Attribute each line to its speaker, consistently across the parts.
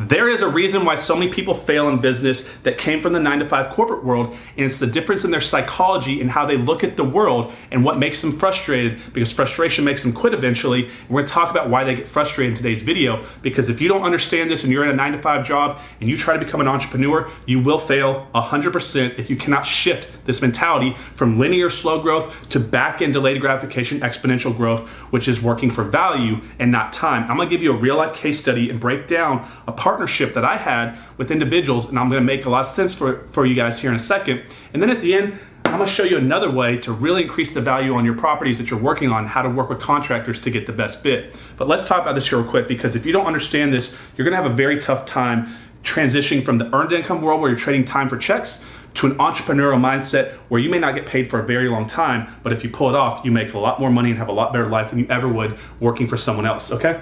Speaker 1: There is a reason why so many people fail in business that came from the 9-to-5 corporate world, and it's the difference in their psychology and how they look at the world and what makes them frustrated, because frustration makes them quit eventually. And we're gonna talk about why they get frustrated in today's video, because if you don't understand this and you're in a 9-to-5 job and you try to become an entrepreneur, you will fail 100% if you cannot shift this mentality from linear slow growth to back-end delayed gratification exponential growth, which is working for value and not time. I'm gonna give you a real life case study and break down a partnership that I had with individuals, and I'm gonna make a lot of sense for you guys here in a second. And then at the end, I'm gonna show you another way to really increase the value on your properties that you're working on, how to work with contractors to get the best bid. But let's talk about this here real quick, because if you don't understand this, you're gonna have a very tough time transitioning from the earned income world where you're trading time for checks to an entrepreneurial mindset where you may not get paid for a very long time, but if you pull it off, you make a lot more money and have a lot better life than you ever would working for someone else, okay?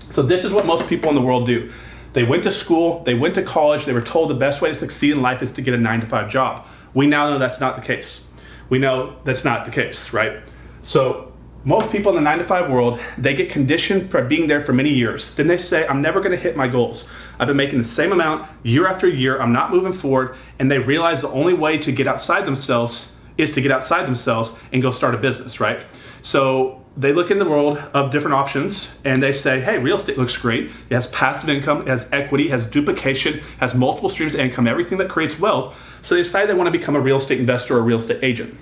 Speaker 1: So this is what most people in the world do. They went to school, they went to college, they were told the best way to succeed in life is to get a 9-to-5 job. We now know that's not the case. We know that's not the case, right? So most people in the 9-to-5 world, they get conditioned for being there for many years. Then they say, I'm never gonna hit my goals. I've been making the same amount year after year, I'm not moving forward, and they realize the only way to get outside themselves is to get outside themselves and go start a business, right? So they look in the world of different options and they say, hey, real estate looks great. It has passive income, it has equity, it has duplication, has multiple streams of income, everything that creates wealth. So they decide they want to become a real estate investor or a real estate agent.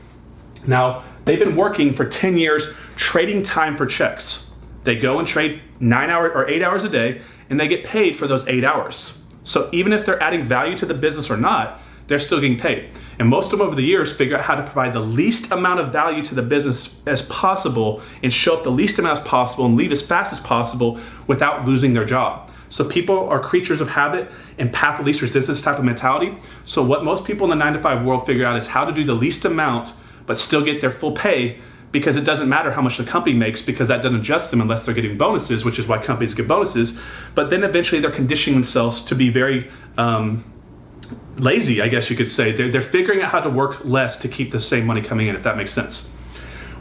Speaker 1: Now, they've been working for 10 years trading time for checks. They go and trade 9 hours or 8 hours a day and they get paid for those 8 hours. So even if they're adding value to the business or not, they're still getting paid. And most of them over the years figure out how to provide the least amount of value to the business as possible and show up the least amount as possible and leave as fast as possible without losing their job. So people are creatures of habit and path of least resistance type of mentality. So what most people in the 9-to-5 world figure out is how to do the least amount but still get their full pay, because it doesn't matter how much the company makes, because that doesn't adjust them unless they're getting bonuses, which is why companies get bonuses. But then eventually they're conditioning themselves to be very lazy, I guess you could say. They're figuring out how to work less to keep the same money coming in, if that makes sense.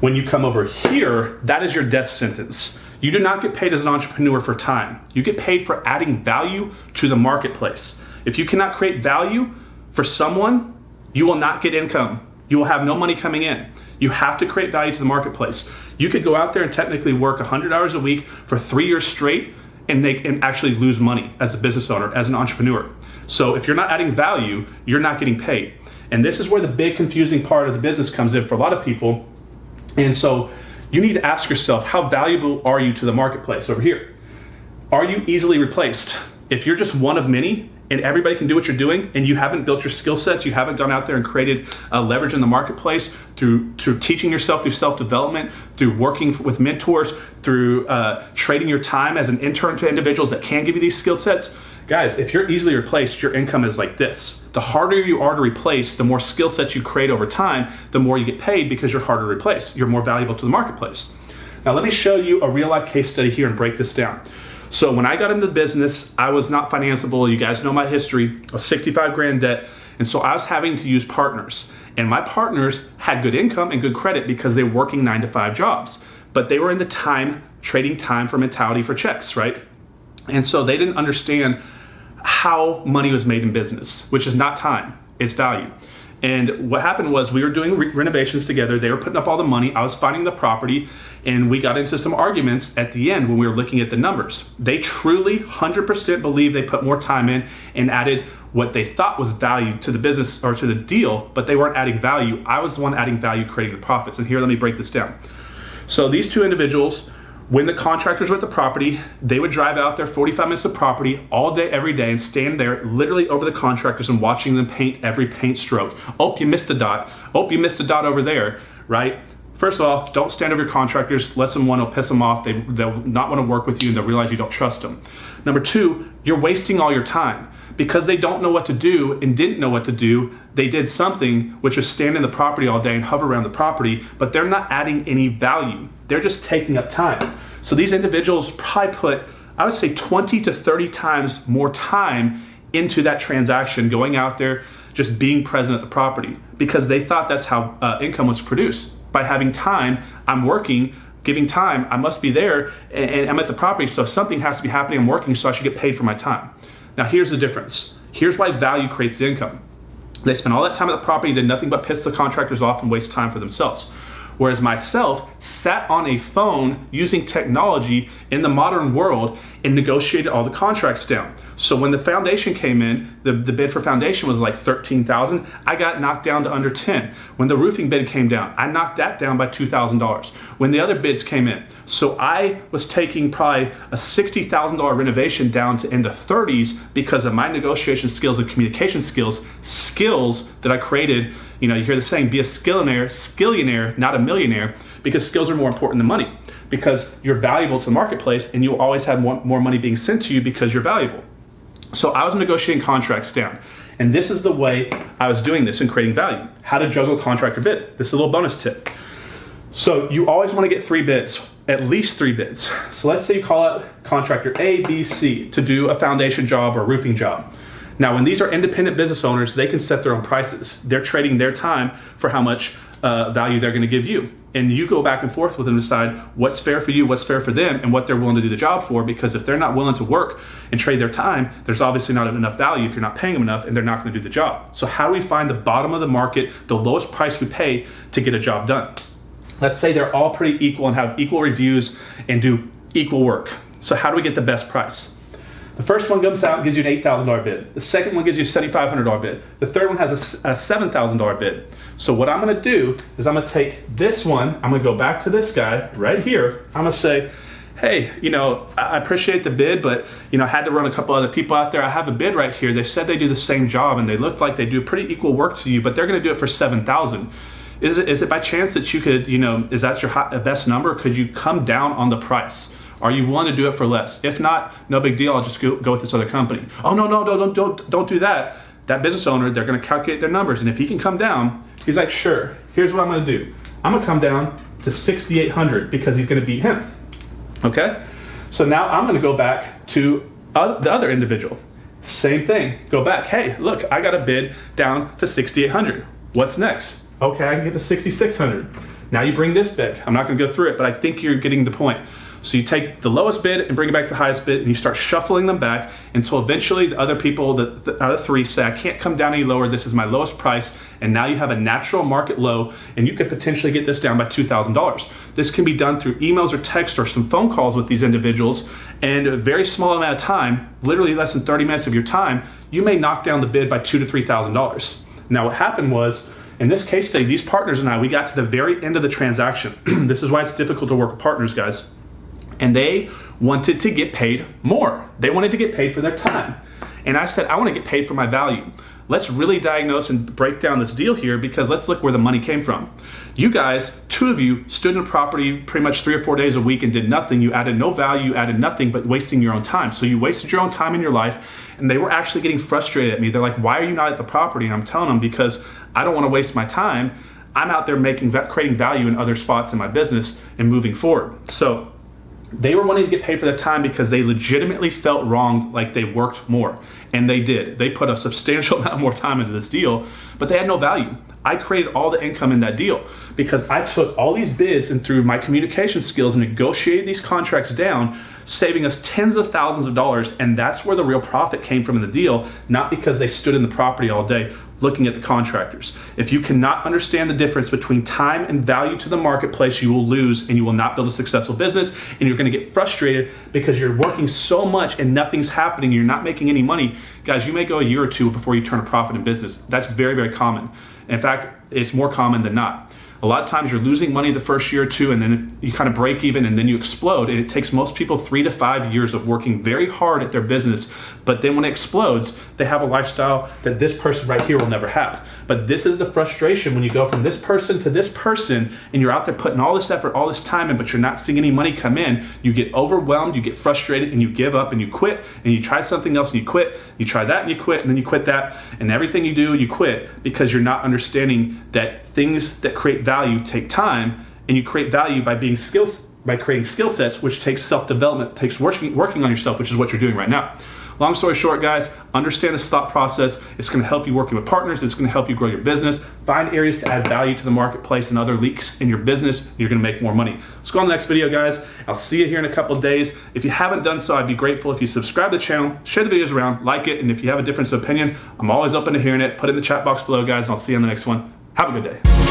Speaker 1: When you come over here, that is your death sentence. You do not get paid as an entrepreneur for time. You get paid for adding value to the marketplace. If you cannot create value for someone, you will not get income. You will have no money coming in. You have to create value to the marketplace. You could go out there and technically work 100 hours a week for 3 years straight and actually lose money as a business owner, as an entrepreneur. So if you're not adding value, you're not getting paid. And this is where the big confusing part of the business comes in for a lot of people. And so you need to ask yourself, how valuable are you to the marketplace over here? Are you easily replaced? If you're just one of many and everybody can do what you're doing and you haven't built your skill sets, you haven't gone out there and created leverage in the marketplace through teaching yourself, through self-development, through working with mentors, through trading your time as an intern to individuals that can give you these skill sets, guys, if you're easily replaced, your income is like this. The harder you are to replace, the more skill sets you create over time, the more you get paid, because you're harder to replace. You're more valuable to the marketplace. Now let me show you a real life case study here and break this down. So when I got into the business, I was not financeable. You guys know my history. I was 65 grand debt. And so I was having to use partners. And my partners had good income and good credit because they were working 9-to-5 jobs. But they were in the time, trading time for mentality for checks, right? And so they didn't understand how money was made in business, which is not time, it's value. And what happened was we were doing renovations together. They were putting up all the money. I was finding the property, and we got into some arguments at the end when we were looking at the numbers. They truly 100% believe they put more time in and added what they thought was value to the business or to the deal, but they weren't adding value. I was the one adding value, creating the profits. And here, let me break this down. So these two individuals, when the contractors were at the property, they would drive out there 45 minutes of property all day, every day, and stand there literally over the contractors and watching them paint every paint stroke. Oh, you missed a dot. Oh, you missed a dot over there, right? First of all, don't stand over your contractors. Let someone, it'll piss them off. They'll not want to work with you, and they'll realize you don't trust them. Number two, you're wasting all your time. Because they don't know what to do and didn't know what to do, they did something, which is stand in the property all day and hover around the property, but they're not adding any value. They're just taking up time. So these individuals probably put, I would say 20 to 30 times more time into that transaction, going out there, just being present at the property, because they thought that's how income was produced. By having time, I'm working, giving time, I must be there, and I'm at the property, so something has to be happening, I'm working, so I should get paid for my time. Now here's the difference. Here's why value creates the income. They spend all that time at the property, did nothing but piss the contractors off and waste time for themselves. Whereas myself sat on a phone using technology in the modern world and negotiated all the contracts down. So when the foundation came in, the bid for foundation was like $13,000. I got knocked down to under 10. When the roofing bid came down, I knocked that down by $2,000. When the other bids came in, so I was taking probably a $60,000 renovation down to in the 30s because of my negotiation skills and communication skills that I created. You know, you hear the saying, be a skillionaire, not a millionaire, because skills are more important than money, because you're valuable to the marketplace and you'll always have more money being sent to you because you're valuable. So I was negotiating contracts down. And this is the way I was doing this and creating value. How to juggle contractor bid. This is a little bonus tip. So you always want to get 3 bids, at least 3 bids. So let's say you call out contractor A, B, C to do a foundation job or a roofing job. Now, when these are independent business owners, they can set their own prices. They're trading their time for how much value they're going to give you. And you go back and forth with them to decide what's fair for you, what's fair for them, and what they're willing to do the job for. Because if they're not willing to work and trade their time, there's obviously not enough value if you're not paying them enough, and they're not going to do the job. So how do we find the bottom of the market, the lowest price we pay to get a job done? Let's say they're all pretty equal and have equal reviews and do equal work. So how do we get the best price? The first one comes out and gives you an $8,000 bid. The second one gives you a $7,500 bid. The third one has a $7,000 bid. So what I'm gonna do is I'm gonna take this one, I'm gonna go back to this guy right here. I'm gonna say, hey, you know, I appreciate the bid, but you know, I had to run a couple other people out there. I have a bid right here. They said they do the same job and they look like they do pretty equal work to you, but they're gonna do it for $7,000. Is it by chance that you could, you know, is that your best number? Could you come down on the price? Are you willing to do it for less? If not, no big deal. I'll just go with this other company. Oh no, don't do that. That business owner, they're going to calculate their numbers, and if he can come down, he's like, sure. Here's what I'm going to do. I'm going to come down to $6,800 because he's going to beat him. Okay. So now I'm going to go back to the other individual. Same thing. Go back. Hey, look, I got a bid down to $6,800. What's next? Okay, I can get to $6,600. Now you bring this bid. I'm not going to go through it, but I think you're getting the point. So you take the lowest bid and bring it back to the highest bid, and you start shuffling them back until eventually the other people, the other 3 say, I can't come down any lower. This is my lowest price. And now you have a natural market low, and you could potentially get this down by $2,000. This can be done through emails or text or some phone calls with these individuals, and a very small amount of time, literally less than 30 minutes of your time, you may knock down the bid by $2,000 to $3,000. Now what happened was, in this case study, these partners and I, we got to the very end of the transaction. This is why it's difficult to work with partners, guys. And they wanted to get paid more. They wanted to get paid for their time. And I said, I want to get paid for my value. Let's really diagnose and break down this deal here, because let's look where the money came from. You guys, 2 of you, stood in a property pretty much 3 or 4 days a week and did nothing. You added no value, you added nothing but wasting your own time. So you wasted your own time in your life, and they were actually getting frustrated at me. They're like, why are you not at the property? And I'm telling them, because I don't want to waste my time. I'm out there creating value in other spots in my business and moving forward. So they were wanting to get paid for their time because they legitimately felt wronged, like they worked more. And they did. They put a substantial amount more time into this deal, but they had no value. I created all the income in that deal because I took all these bids and through my communication skills negotiated these contracts down, saving us tens of thousands of dollars. And that's where the real profit came from in the deal, not because they stood in the property all day looking at the contractors. If you cannot understand the difference between time and value to the marketplace, you will lose and you will not build a successful business, and you're going to get frustrated because you're working so much and nothing's happening. You're not making any money. Guys, you may go a year or 2 before you turn a profit in business. That's very, very common. In fact, it's more common than not. A lot of times you're losing money the first year or 2, and then you kind of break even, and then you explode. And it takes most people 3 to 5 years of working very hard at their business. But then when it explodes, they have a lifestyle that this person right here will never have. But this is the frustration when you go from this person to this person, and you're out there putting all this effort, all this time in, but you're not seeing any money come in. You get overwhelmed, you get frustrated, and you give up, and you quit, and you try something else, and you quit. You try that, and you quit, and then you quit that. And everything you do, you quit because you're not understanding that things that create value take time, and you create value by creating skill sets, which takes self-development, takes working on yourself, which is what you're doing right now. Long story short, guys, understand this thought process. It's going to help you working with partners. It's going to help you grow your business. Find areas to add value to the marketplace and other leaks in your business. You're going to make more money. Let's go on to the next video, guys. I'll see you here in a couple of days. If you haven't done so, I'd be grateful if you subscribe to the channel, share the videos around, like it, and if you have a difference of opinion, I'm always open to hearing it. Put it in the chat box below, guys, and I'll see you on the next one. Have a good day.